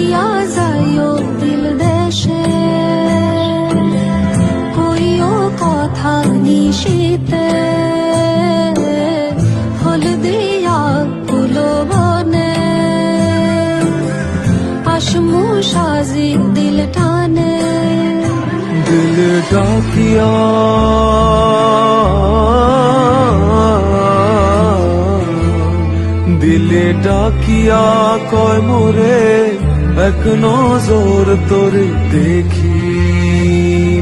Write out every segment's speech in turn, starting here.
দিয়া যাইও দিল দেশে, কইও কথা নিশীতে, ফুল দিয়া ফুলো বনে, আসমু সাজি দিল টানে। দিল ডাকিয়া দিলে ডাকিয়া কয় মোরে, এক নজর তোরে দেখি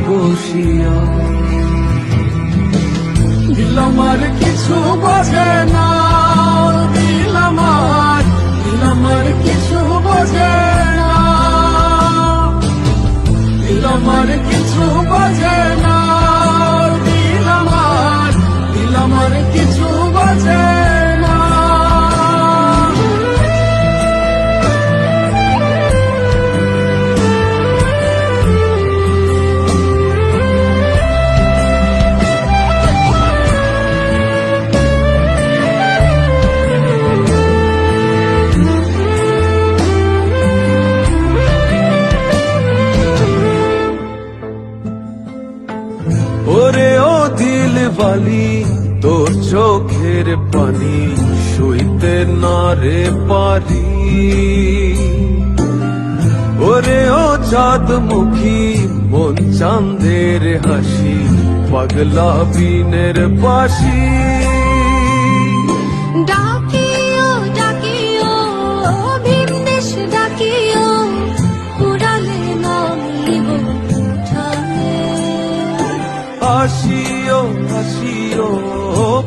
বসিয়া। দিল আমার কিছু বোঝে না, দিল আমার কিছু বোঝে না, দিল আমার কিছু বোঝে না, দিল আমার কিছু বোঝে না। ওরে ও দিল বালি, তোর চোখের পানি সইতে না রে পারি। ওরে ও চাঁদ মুখী, মন চাঁদের হাসি, পাগলা বিনের বাসি। ডাকিও ডাকিও ভিনদেশ ডাকিও, উড়ালে নামিব উঠানে। হাসিও হাসিও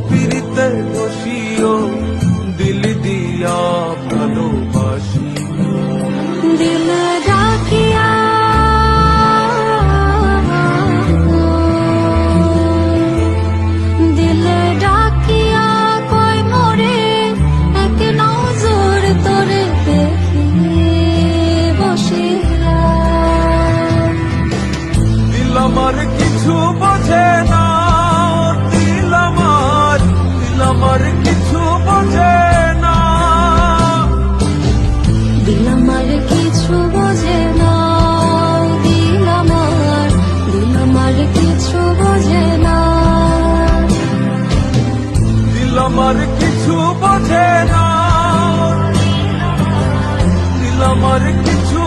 পিরিতে বসিও, দিল দিয়া ভালোবাসি। দিল ডাকিয়া দিল ডাকিয়া কয় মোরে, এক নজর তোরে দেখি বসিয়া। দিল আমার কিছু বোঝে না, দিল আমার কিছু বোঝে না, দিল আমার কিছু বোঝে না, দিল আমার কিছু বোঝে না, দিল আমার কিছু বোঝে না, দিল আমার কিছু